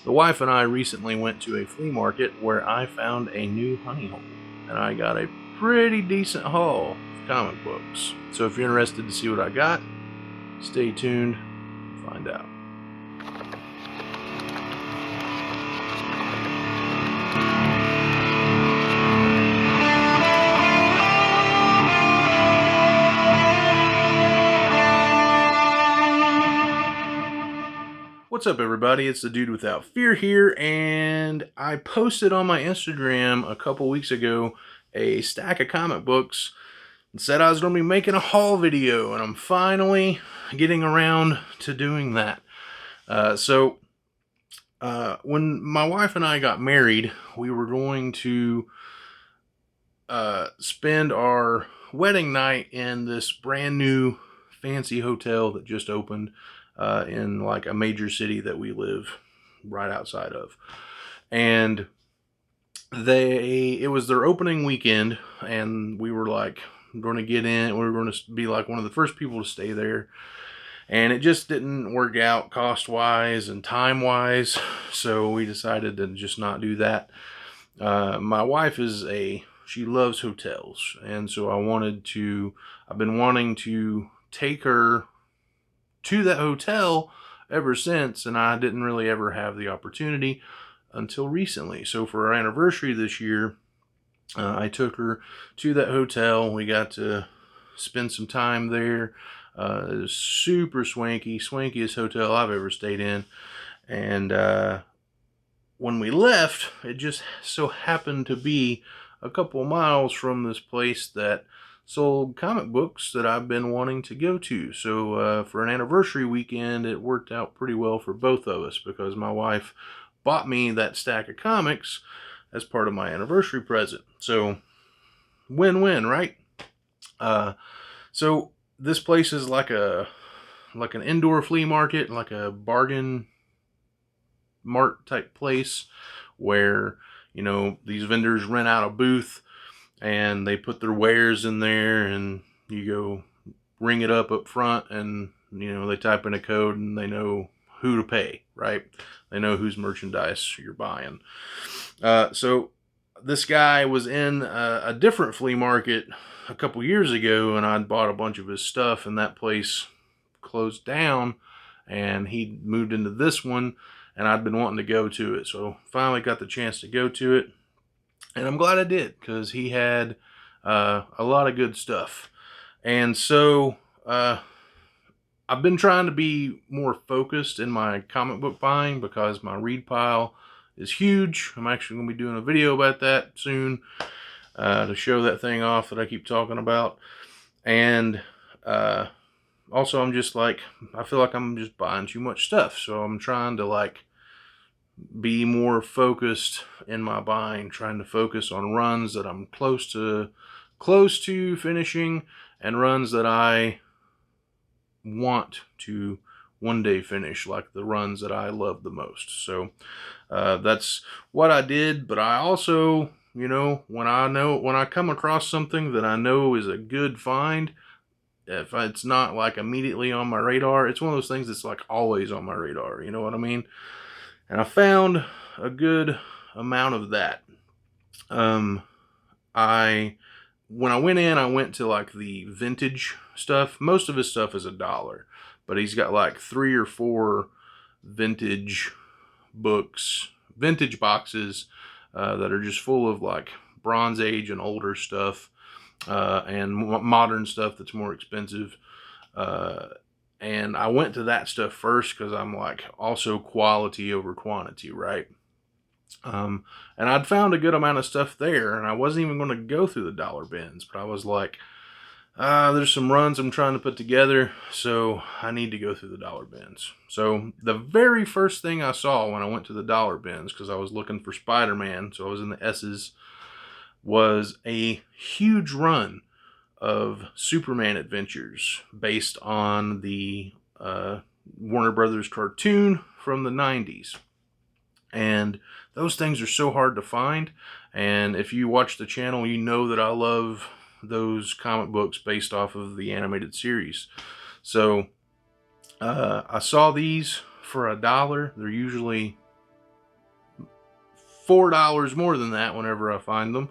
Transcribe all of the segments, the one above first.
The wife and I recently went to a flea market where I found a new honey hole, and I got a pretty decent haul of comic books. So if you're interested to see what I got, stay tuned and find out. What's up, everybody? It's the Dude Without Fear here, and I posted on my Instagram a couple weeks ago a stack of comic books and said I was going to be making a haul video, and I'm finally getting around to doing that. When my wife and I got married, we were going to spend our wedding night in this brand new fancy hotel that just opened in like a major city that we live right outside of. And it was their opening weekend, and we were like going to get in. We were going to be like one of the first people to stay there, and it just didn't work out cost wise and time wise. So we decided to just not do that. My wife she loves hotels, and so I've been wanting to take her to that hotel ever since, and I didn't really ever have the opportunity until recently. So for our anniversary this year, I took her to that hotel. We got to spend some time there. It was super swanky, swankiest hotel I've ever stayed in. And when we left, it just so happened to be a couple miles from this place that sold comic books that I've been wanting to go to. So for an anniversary weekend, it worked out pretty well for both of us because my wife bought me that stack of comics as part of my anniversary present. So win-win, right? So this place is like an indoor flea market, like a bargain mart type place where, you know, these vendors rent out a booth and they put their wares in there, and you go ring it up front, and, you know, they type in a code and they know who to pay, right? They know whose merchandise you're buying. So this guy was in a different flea market a couple years ago, and I'd bought a bunch of his stuff, and that place closed down, and he moved into this one, and I'd been wanting to go to it. So finally got the chance to go to it, and I'm glad I did, because he had a lot of good stuff. And so I've been trying to be more focused in my comic book buying because my read pile is huge. I'm actually going to be doing a video about that soon to show that thing off that I keep talking about. And also, I feel like I'm just buying too much stuff. So I'm trying to like be more focused in my buying, trying to focus on runs that I'm close to finishing, and runs that I want to one day finish, like the runs that I love the most. So that's what I did. But I also, you know, when I come across something that I know is a good find, if it's not like immediately on my radar, it's one of those things that's like always on my radar. You know what I mean? And I found a good amount of that. Um, I When I went in, I went to like the vintage stuff. Most of his stuff is $1, but he's got like 3 or 4 vintage books, vintage boxes that are just full of like Bronze Age and older stuff, and modern stuff that's more expensive. And I went to that stuff first because I'm like also quality over quantity, right? And I'd found a good amount of stuff there, and I wasn't even going to go through the dollar bins, but I was like, there's some runs I'm trying to put together, so I need to go through the dollar bins. So the very first thing I saw when I went to the dollar bins, because I was looking for Spider-Man, so I was in the S's, was a huge run of Superman adventures based on the Warner Brothers cartoon from the 90s. And those things are so hard to find. And if you watch the channel, you know that I love those comic books based off of the animated series. So I saw these for $1. They're usually $4 more than that whenever I find them.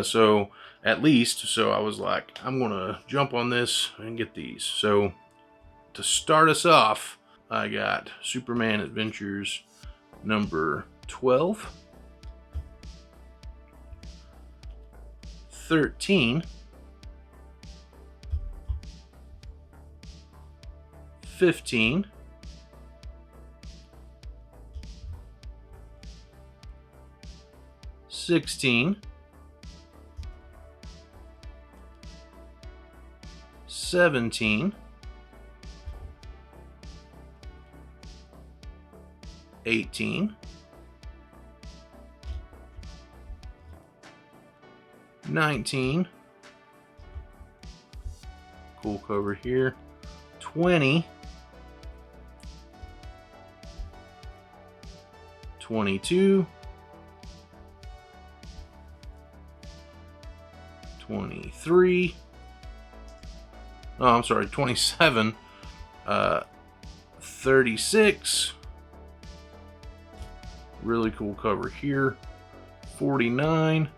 So at least, so I was like, I'm gonna jump on this and get these. So to start us off, I got Superman Adventures number 12, 13, 15, 16, 17, 18, 19, cool cover here, 20, 22, 23, oh, I'm sorry, 27, 36, really cool cover here, 49,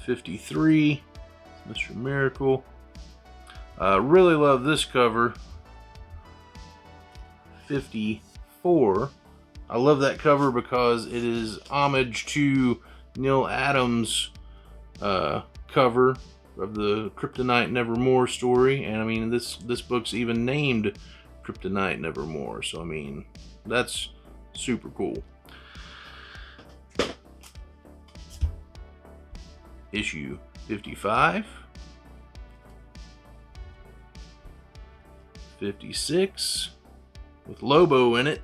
53, Mr. Miracle. Really love this cover, 54. I love that cover because it is homage to Neil Adams' cover of the Kryptonite Nevermore story, and I mean this book's even named Kryptonite Nevermore, so I mean that's super cool. Issue 55, 56, with Lobo in it.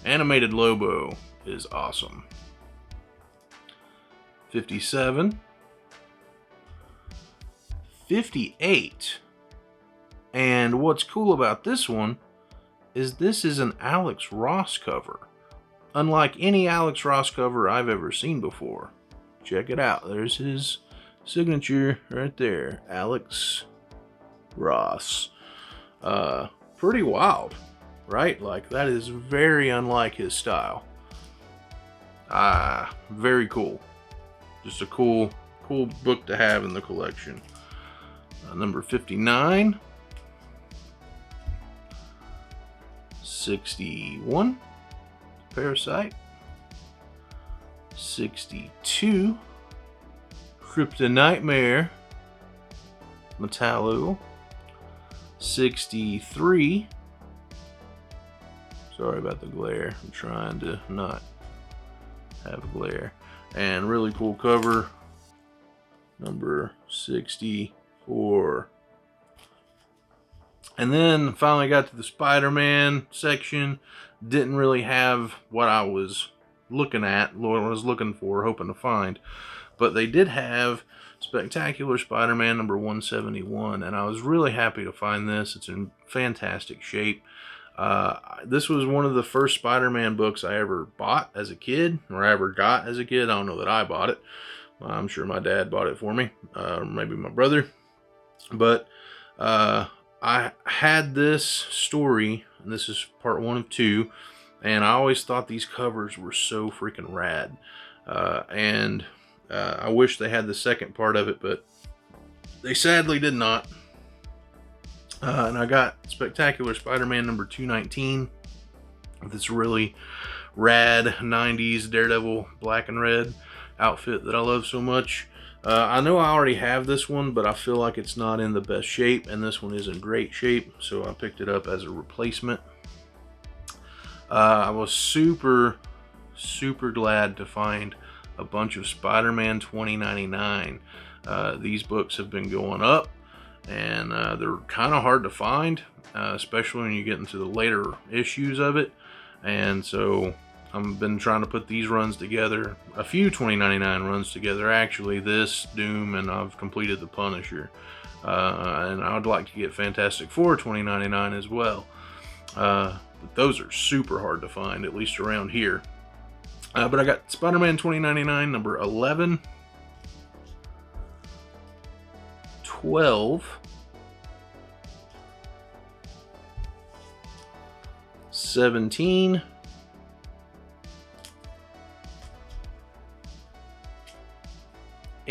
Animated Lobo is awesome. 57, 58, and what's cool about this one is this is an Alex Ross cover, unlike any Alex Ross cover I've ever seen before. Check it out, there's his signature right there, Alex Ross. Pretty wild, right? Like, that is very unlike his style. Very cool. Just a cool book to have in the collection. Number 59, 61, Parasite, 62, Kryptonightmare, Metallo, 63, sorry about the glare, I'm trying to not have glare, and really cool cover, number 64. And then finally got to the Spider-Man section. Didn't really have what I was looking at, what I was looking for, hoping to find. But they did have Spectacular Spider-Man number 171, and I was really happy to find this. It's in fantastic shape. This was one of the first Spider-Man books I ever bought as a kid, or I ever got as a kid. I don't know that I bought it. I'm sure my dad bought it for me, maybe my brother. But I had this story, and this is part 1 of 2, and I always thought these covers were so freaking rad. I wish they had the second part of it, but they sadly did not. And I got Spectacular Spider-Man number 219 with this really rad 90s Daredevil black and red outfit that I love so much. I know I already have this one, but I feel like it's not in the best shape, and this one is in great shape, so I picked it up as a replacement. I was super glad to find a bunch of Spider-Man 2099. These books have been going up, and they're kind of hard to find, especially when you get into the later issues of it. And so I've been trying to put these runs together, a few 2099 runs together actually, this, Doom, and I've completed the Punisher. And I would like to get Fantastic Four 2099 as well. But those are super hard to find, at least around here. But I got Spider-Man 2099 number 11, 12, 17,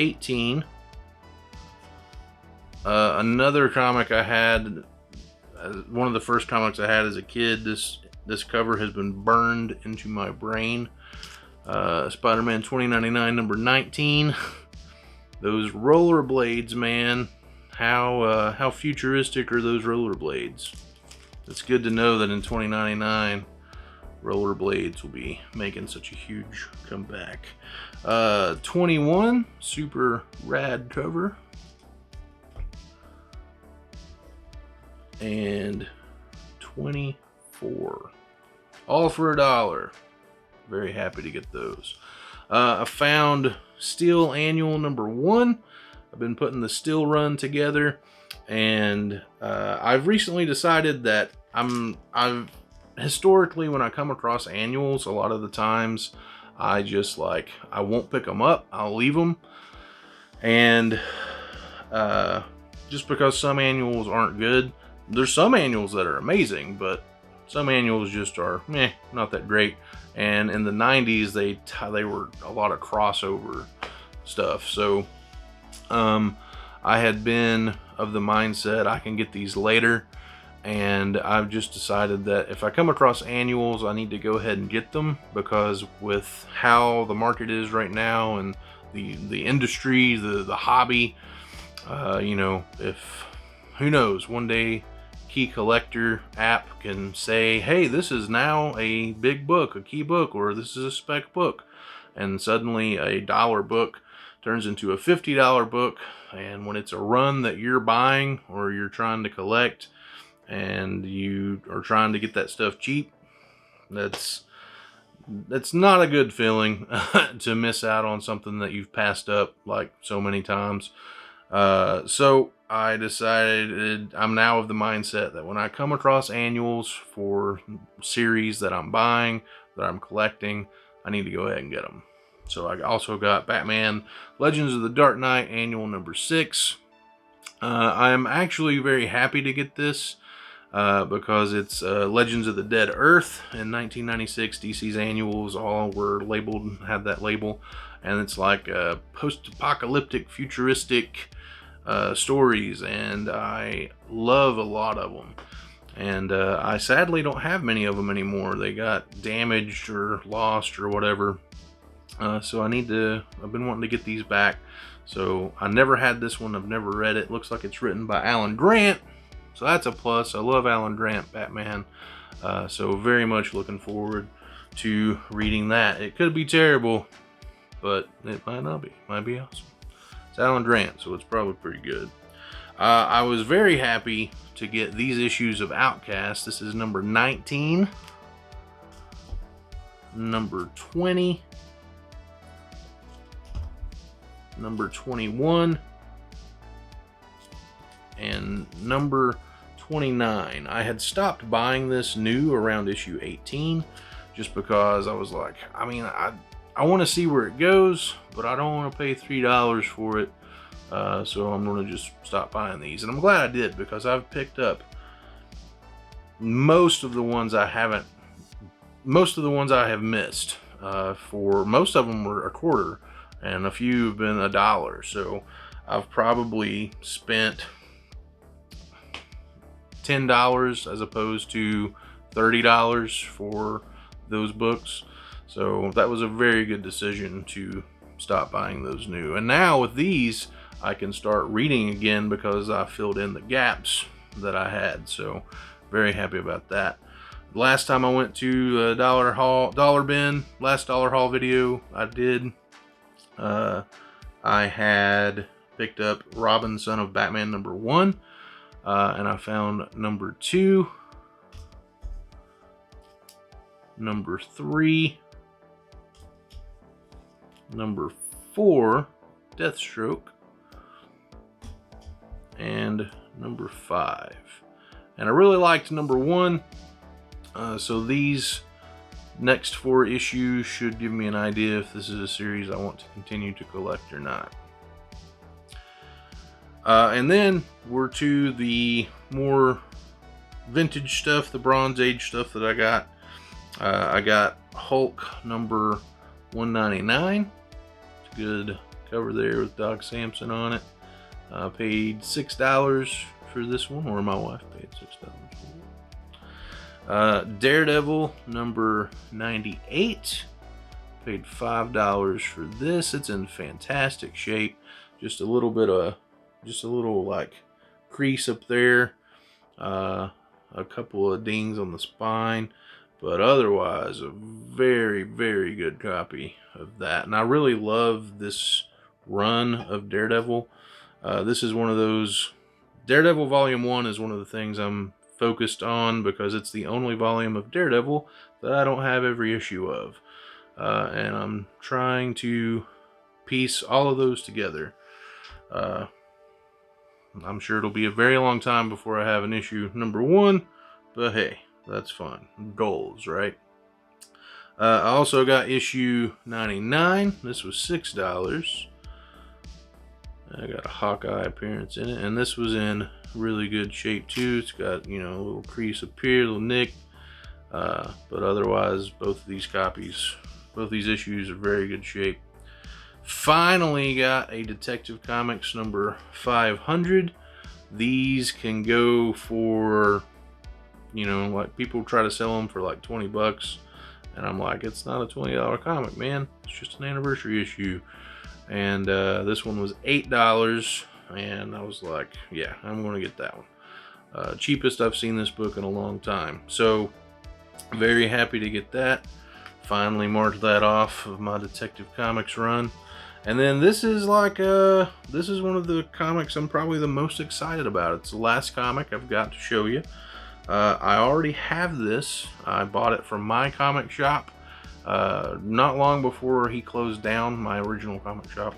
18. Another comic I had, one of the first comics I had as a kid. This cover has been burned into my brain. Spider-Man 2099 number 19. Those rollerblades, man. How futuristic are those rollerblades? It's good to know that in 2099, rollerblades will be making such a huge comeback. 21, super rad cover. And 24, all for $1. Very happy to get those. I found Steel Annual number 1. I've been putting the Steel run together, and I've recently decided that I've historically, when I come across annuals, a lot of the times I just I won't pick them up. I'll leave them, and just because some annuals aren't good. There's some annuals that are amazing, but some annuals just are not that great. And in the 90s, they were a lot of crossover stuff. So I had been of the mindset I can get these later, and I've just decided that if I come across annuals, I need to go ahead and get them, because with how the market is right now and the industry, the hobby, if who knows, one day Key Collector app can say, hey, this is now a big book, a key book, or this is a spec book, and suddenly a $1 book turns into a $50 book. And when it's a run that you're buying or you're trying to collect and you are trying to get that stuff cheap, that's not a good feeling to miss out on something that you've passed up like so many times. So I decided I'm now of the mindset that when I come across annuals for series that I'm buying, that I'm collecting, I need to go ahead and get them. So I also got Batman Legends of the Dark Knight Annual number 6. I'm actually very happy to get this because it's Legends of the Dead Earth. In 1996, DC's annuals all were labeled, had that label, and it's like a post-apocalyptic, futuristic stories, and I love a lot of them. And I sadly don't have many of them anymore. They got damaged or lost or whatever. So I've been wanting to get these back. So I never had this one. I've never read it. Looks like it's written by Alan Grant. So that's a plus. I love Alan Grant, Batman. So very much looking forward to reading that. It could be terrible, but it might not be. It might be awesome. It's Alan Grant, so it's probably pretty good. I was very happy to get these issues of Outcast. This is number 19, number 20, number 21, and number 29. I had stopped buying this new around issue 18 just because I was like, I want to see where it goes, but I don't want to pay $3 for it. So I'm going to just stop buying these. And I'm glad I did, because I've picked up most of the ones I have missed. For most of them were $0.25, and a few have been $1. So I've probably spent $10 as opposed to $30 for those books. So that was a very good decision to stop buying those new. And now with these, I can start reading again because I filled in the gaps that I had. So very happy about that. Last time I went to a Dollar Bin, last Dollar Haul video I did, I had picked up Robin, Son of Batman number 1, and I found number 2, number 3, number 4, Deathstroke, and number 5. And I really liked number 1, so these next 4 issues should give me an idea if this is a series I want to continue to collect or not. And then we're to the more vintage stuff, the Bronze Age stuff that I got. I got Hulk number 199. It's a good cover there with Doc Samson on it. I paid $6 for this one, or my wife paid $6 for it. Daredevil number 98. Paid $5 for this. It's in fantastic shape. Just a little like crease up there. A couple of dings on the spine, but otherwise a very, very good copy of that. And I really love this run of Daredevil. This is one of those, Daredevil Volume 1 is one of the things I'm focused on because it's the only volume of Daredevil that I don't have every issue of. And I'm trying to piece all of those together. I'm sure it'll be a very long time before I have an issue number 1, but hey, that's fun. Goals, right? I also got issue 99. This was $6. I got a Hawkeye appearance in it, and this was in really good shape too. It's got, you know, a little crease up here, a little nick, but otherwise both of these issues are very good shape. Finally got a Detective Comics number 500. These can go for, you know, like people try to sell them for like 20 bucks, and I'm like, it's not a $20 comic, man. It's just an anniversary issue. And this one was $8, and I was like, yeah, I'm gonna get that one. Cheapest I've seen this book in a long time, so very happy to get that. Finally marked that off of my Detective Comics run. And then this is like this is one of the comics I'm probably the most excited about. It's the last comic I've got to show you. I already have this. I bought it from my comic shop not long before he closed down, my original comic shop.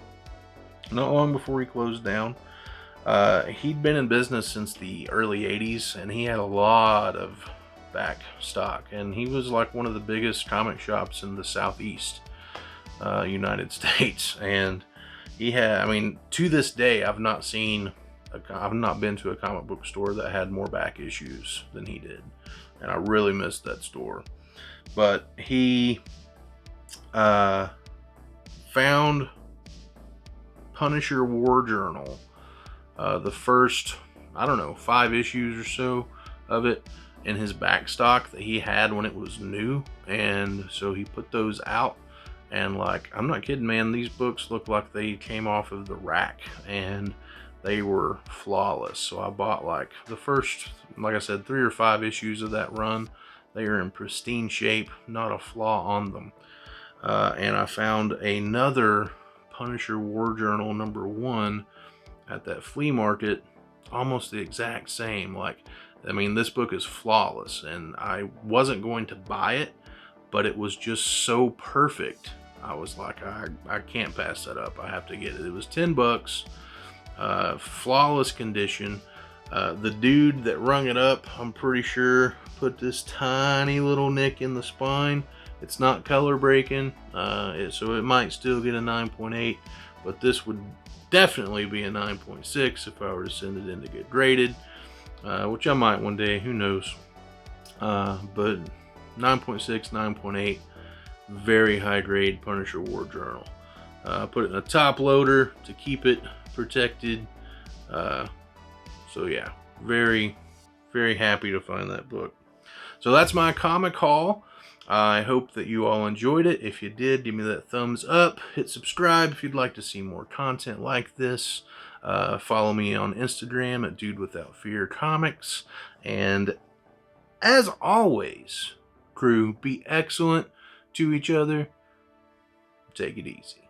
Not long before he closed down. He'd been in business since the early 80s, and he had a lot of back stock, and he was like one of the biggest comic shops in the Southeast United States. And he had, I mean, to this day, I've not been to a comic book store that had more back issues than he did, and I really missed that store. But he found Punisher War Journal, the first, I don't know, 5 issues or so of it in his back stock that he had when it was new, and so he put those out. And like, I'm not kidding, man, these books look like they came off of the rack, and they were flawless. So I bought like the first, like I said, 3 or 5 issues of that run. They are in pristine shape, not a flaw on them. And I found another Punisher War Journal number 1 at that flea market, almost the exact same. Like, I mean, this book is flawless, and I wasn't going to buy it, but it was just so perfect. I was like, I can't pass that up. I have to get it. It was 10 bucks, flawless condition. The dude that rung it up, I'm pretty sure, put this tiny little nick in the spine. It's not color breaking, so it might still get a 9.8, but this would definitely be a 9.6 if I were to send it in to get graded, which I might one day, who knows. But 9.6, 9.8, very high grade Punisher War Journal. Put it in a top loader to keep it protected. So yeah, very, very happy to find that book. So that's my comic haul. I hope that you all enjoyed it. If you did, give me that thumbs up. Hit subscribe if you'd like to see more content like this. Follow me on Instagram at Dude Without Fear Comics. And as always, crew, be excellent to each other. Take it easy.